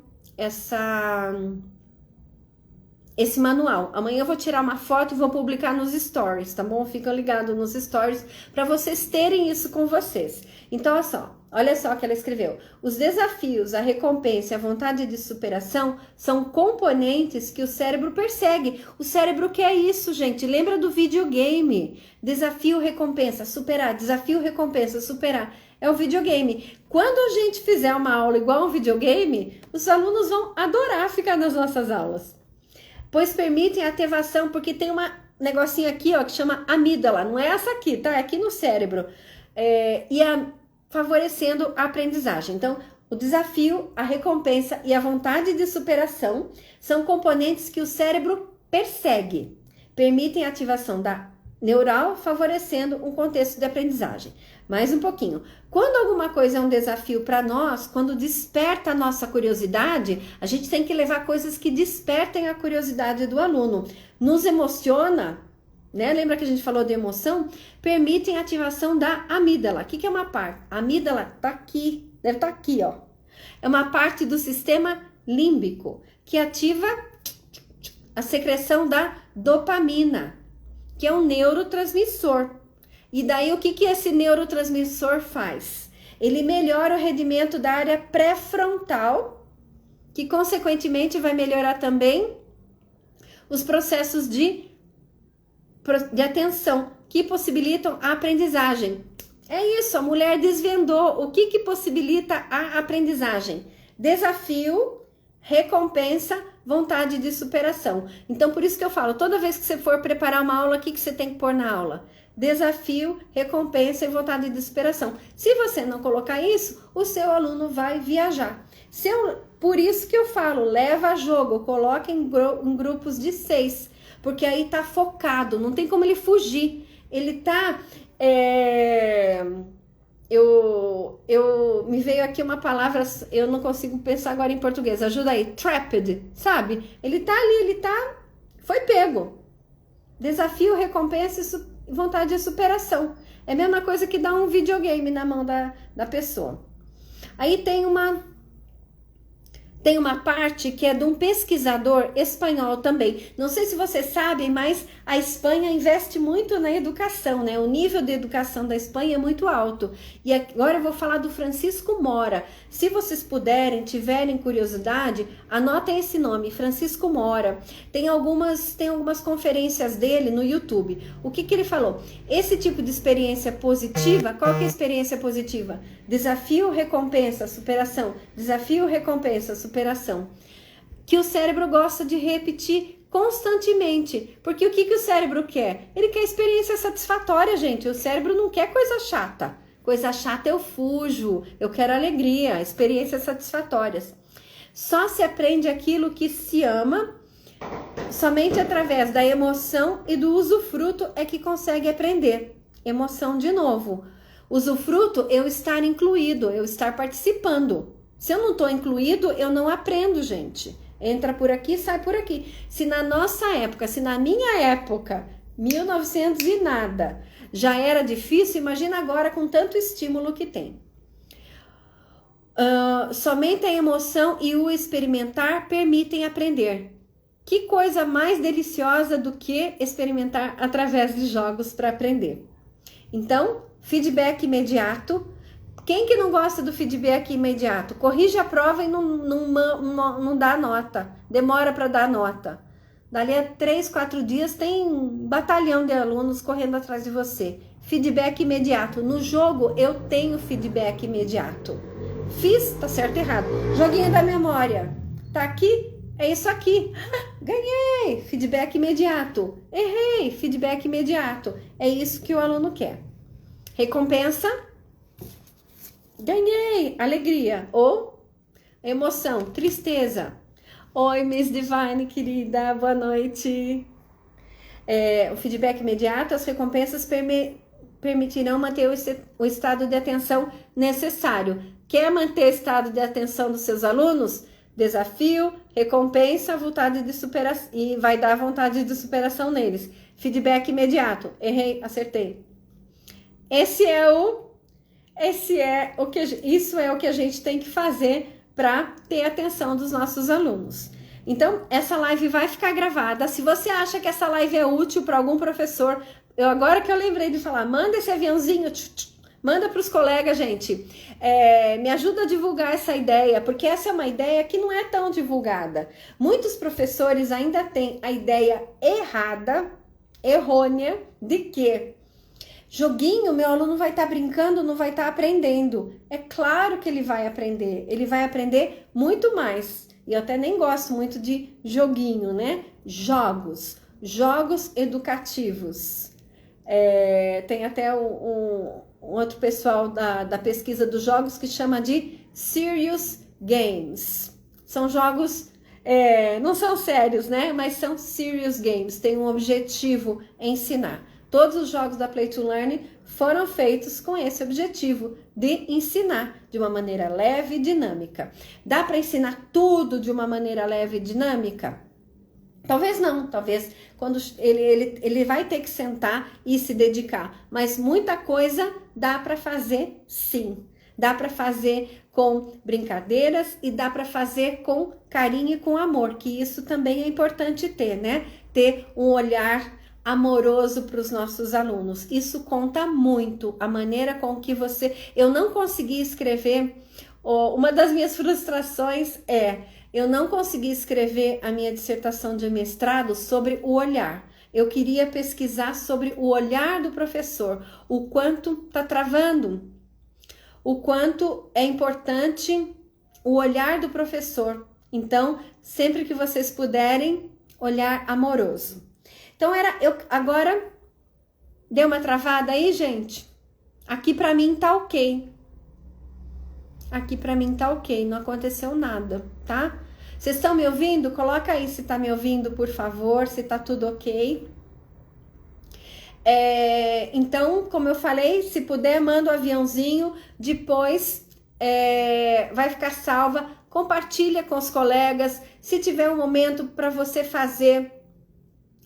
esse manual. Amanhã eu vou tirar uma foto e vou publicar nos stories, tá bom? Ficam ligados nos stories para vocês terem isso com vocês. Então, olha só o que ela escreveu. Os desafios, a recompensa e a vontade de superação são componentes que o cérebro persegue. O cérebro quer isso, gente. Lembra do videogame? Desafio, recompensa, superar. Desafio, recompensa, superar. É o videogame. Quando a gente fizer uma aula igual a um videogame, os alunos vão adorar ficar nas nossas aulas. Pois permitem a ativação, porque tem uma negocinho aqui, ó, que chama amígdala. Não é essa aqui, tá? É aqui no cérebro. Favorecendo a aprendizagem. Então, o desafio, a recompensa e a vontade de superação são componentes que o cérebro persegue. Permitem a ativação da neural, favorecendo um contexto de aprendizagem. Mais um pouquinho. Quando alguma coisa é um desafio para nós, quando desperta a nossa curiosidade, a gente tem que levar coisas que despertem a curiosidade do aluno. Nos emociona, né? Lembra que a gente falou de emoção? Permitem a ativação da amígdala. O que é uma parte? A amígdala tá aqui, deve estar aqui, ó. É uma parte do sistema límbico que ativa a secreção da dopamina, que é um neurotransmissor. E daí o que esse neurotransmissor faz? Ele melhora o rendimento da área pré-frontal, que consequentemente vai melhorar também os processos de atenção, que possibilitam a aprendizagem. É isso, a mulher desvendou o que possibilita a aprendizagem. Desafio, recompensa, vontade de superação. Então, por isso que eu falo, toda vez que você for preparar uma aula, o que você tem que pôr na aula? Desafio, recompensa e vontade de superação. Se você não colocar isso, o seu aluno vai viajar. Por isso que eu falo, leva a jogo, coloca em grupos de 6, porque aí tá focado, não tem como ele fugir. Ele tá... me veio aqui uma palavra, eu não consigo pensar agora em português, ajuda aí, trapped, sabe? Ele tá ali, foi pego. Desafio, recompensa e vontade de superação. É a mesma coisa que dar um videogame na mão da pessoa. Aí tem uma parte que é de um pesquisador espanhol também. Não sei se vocês sabem, mas a Espanha investe muito na educação, né? O nível de educação da Espanha é muito alto. E agora eu vou falar do Francisco Mora. Se vocês puderem, tiverem curiosidade, anotem esse nome, Francisco Mora. Tem algumas conferências dele no YouTube. O que ele falou? Esse tipo de experiência positiva, qual que é a experiência positiva? Desafio, recompensa, superação. Desafio, recompensa, superação. Que o cérebro gosta de repetir constantemente. Porque o que o cérebro quer? Ele quer experiência satisfatória, gente. O cérebro não quer coisa chata. Coisa chata eu fujo. Eu quero alegria, experiências satisfatórias. Só se aprende aquilo que se ama. Somente através da emoção e do usufruto é que consegue aprender. Emoção de novo. Usufruto, eu estar incluído, eu estar participando. Se eu não estou incluído, eu não aprendo, gente. Entra por aqui, sai por aqui. Se na nossa época, se na minha época, 1900 e nada, já era difícil, imagina agora com tanto estímulo que tem. Somente a emoção e o experimentar permitem aprender. Que coisa mais deliciosa do que experimentar através de jogos para aprender. Então, feedback imediato. Quem que não gosta do feedback imediato? Corrige a prova e não dá nota. Demora para dar nota. Dali a 3, 4 dias tem um batalhão de alunos correndo atrás de você. Feedback imediato. No jogo eu tenho feedback imediato. Fiz, tá certo, errado. Joguinho da memória. Tá aqui? É isso aqui. Ganhei! Feedback imediato. Errei! Feedback imediato. É isso que o aluno quer. Recompensa. Ganhei! Alegria. Ou emoção, tristeza. Oi, Miss Divine, querida. Boa noite. O feedback imediato, as recompensas permitirão manter o estado de atenção necessário. Quer manter o estado de atenção dos seus alunos? Desafio, recompensa, vontade de superação, e vai dar vontade de superação neles. Feedback imediato. Errei, acertei. Isso é o que a gente tem que fazer para ter a atenção dos nossos alunos. Então, essa live vai ficar gravada. Se você acha que essa live é útil para algum professor, agora que eu lembrei de falar, manda esse aviãozinho, manda para os colegas, gente. Me ajuda a divulgar essa ideia, porque essa é uma ideia que não é tão divulgada. Muitos professores ainda têm a ideia errônea, de que joguinho, meu aluno vai estar brincando, não vai estar aprendendo. É claro que ele vai aprender muito mais. E eu até nem gosto muito de joguinho, né? Jogos educativos. Tem até um outro pessoal da pesquisa dos jogos que chama de serious games. São jogos, não são sérios, né? Mas são serious games, tem um objetivo, ensinar. Todos os jogos da Play to Learn foram feitos com esse objetivo de ensinar de uma maneira leve e dinâmica. Dá para ensinar tudo de uma maneira leve e dinâmica? Talvez não, talvez quando ele vai ter que sentar e se dedicar, mas muita coisa dá para fazer sim. Dá para fazer com brincadeiras e dá para fazer com carinho e com amor, que isso também é importante ter, né? Ter um olhar amoroso para os nossos alunos. Isso conta muito, a maneira com que você... Eu não consegui escrever... Uma das minhas frustrações eu não consegui escrever a minha dissertação de mestrado sobre o olhar. Eu queria pesquisar sobre o olhar do professor, o quanto está travando, o quanto é importante o olhar do professor. Então, sempre que vocês puderem, olhar amoroso. Então, agora, deu uma travada aí, gente? Aqui pra mim tá ok. Aqui pra mim tá ok, não aconteceu nada, tá? Vocês estão me ouvindo? Coloca aí se tá me ouvindo, por favor, se tá tudo ok. Então, como eu falei, se puder, manda o aviãozinho, depois vai ficar salva, compartilha com os colegas. Se tiver um momento para você fazer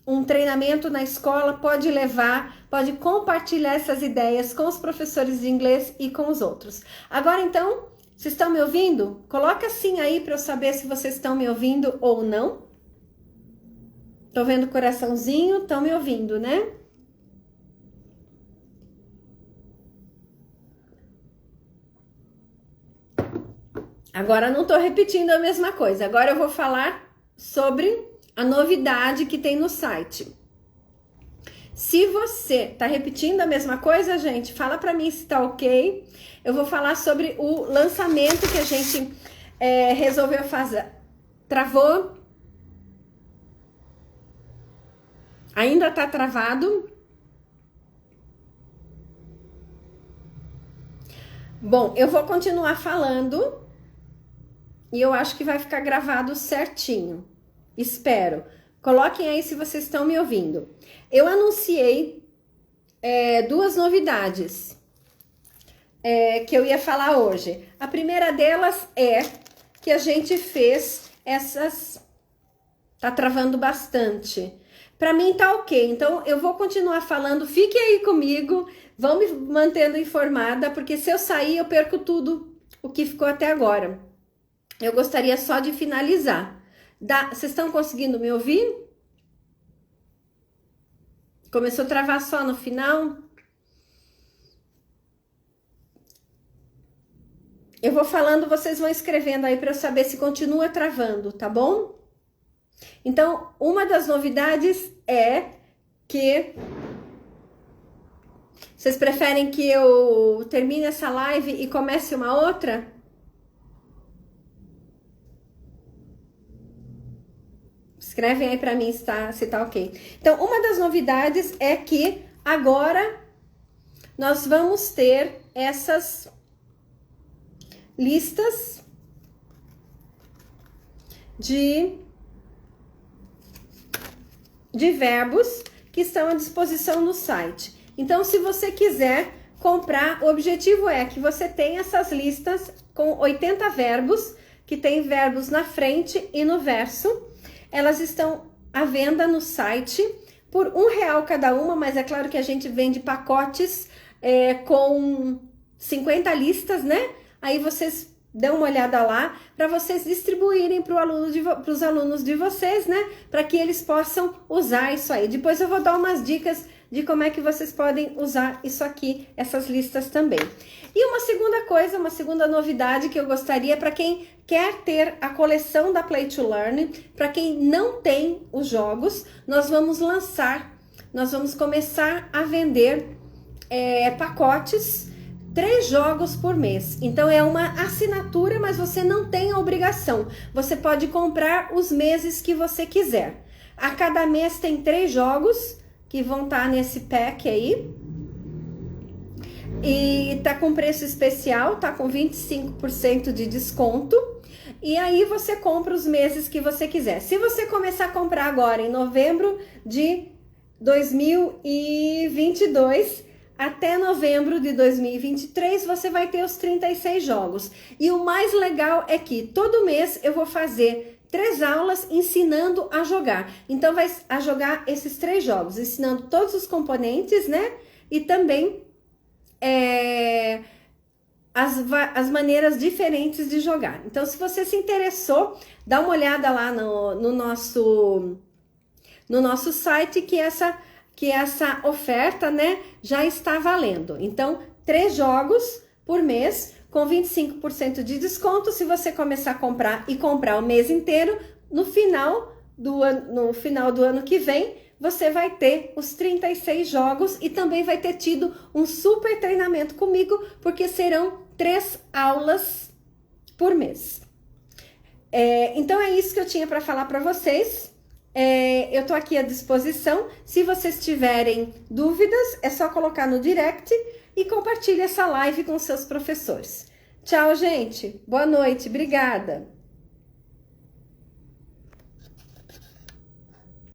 um treinamento na escola, pode levar, pode compartilhar essas ideias com os professores de inglês e com os outros. Agora, então, vocês estão me ouvindo? Coloca assim aí para eu saber se vocês estão me ouvindo ou não. Tô vendo o coraçãozinho, estão me ouvindo, né? Agora não tô repetindo a mesma coisa. Agora eu vou falar sobre a novidade que tem no site. Se você tá repetindo a mesma coisa, gente, fala para mim se tá ok. Eu vou falar sobre o lançamento que a gente resolveu fazer. Travou? Ainda tá travado? Bom, eu vou continuar falando e eu acho que vai ficar gravado certinho. Espero. Coloquem aí se vocês estão me ouvindo. Eu anunciei duas novidades que eu ia falar hoje. A primeira delas é que a gente fez essas... Tá travando bastante. Para mim tá ok, então eu vou continuar falando. Fique aí comigo, vão me mantendo informada, porque se eu sair eu perco tudo o que ficou até agora. Eu gostaria só de finalizar. Vocês estão conseguindo me ouvir? Começou a travar só no final? Eu vou falando, vocês vão escrevendo aí para eu saber se continua travando, tá bom? Então, uma das novidades é que... Vocês preferem que eu termine essa live e comece uma outra? Escrevem aí para mim se tá ok. Então, uma das novidades é que agora nós vamos ter essas listas de verbos que estão à disposição no site. Então, se você quiser comprar, o objetivo é que você tenha essas listas com 80 verbos, que tem verbos na frente e no verso. Elas estão à venda no site por R$1 cada uma, mas é claro que a gente vende pacotes com 50 listas, né? Aí vocês dão uma olhada lá para vocês distribuírem para os alunos de vocês, né? Para que eles possam usar isso aí. Depois eu vou dar umas dicas de como é que vocês podem usar isso aqui, essas listas também. E uma segunda coisa, uma segunda novidade que eu gostaria para quem quer ter a coleção da Play to Learn, para quem não tem os jogos, nós vamos começar a vender pacotes, 3 jogos por mês. Então é uma assinatura, mas você não tem a obrigação. Você pode comprar os meses que você quiser. A cada mês tem 3 jogos que vão estar nesse pack aí. E tá com preço especial, tá com 25% de desconto. E aí você compra os meses que você quiser. Se você começar a comprar agora em novembro de 2022, até novembro de 2023, você vai ter os 36 jogos. E o mais legal é que todo mês eu vou fazer 3 aulas ensinando a jogar. Então, vai a jogar esses 3 jogos, ensinando todos os componentes, né? E também as maneiras diferentes de jogar. Então, se você se interessou, dá uma olhada lá no nosso site que essa oferta, né, já está valendo. Então, 3 jogos por mês com 25% de desconto. Se você começar a comprar e comprar o mês inteiro, no final do ano que vem, você vai ter os 36 jogos e também vai ter tido um super treinamento comigo, porque serão 3 aulas por mês. Então, é isso que eu tinha para falar para vocês. Eu tô aqui à disposição. Se vocês tiverem dúvidas, é só colocar no direct e compartilhe essa live com seus professores. Tchau, gente. Boa noite. Obrigada.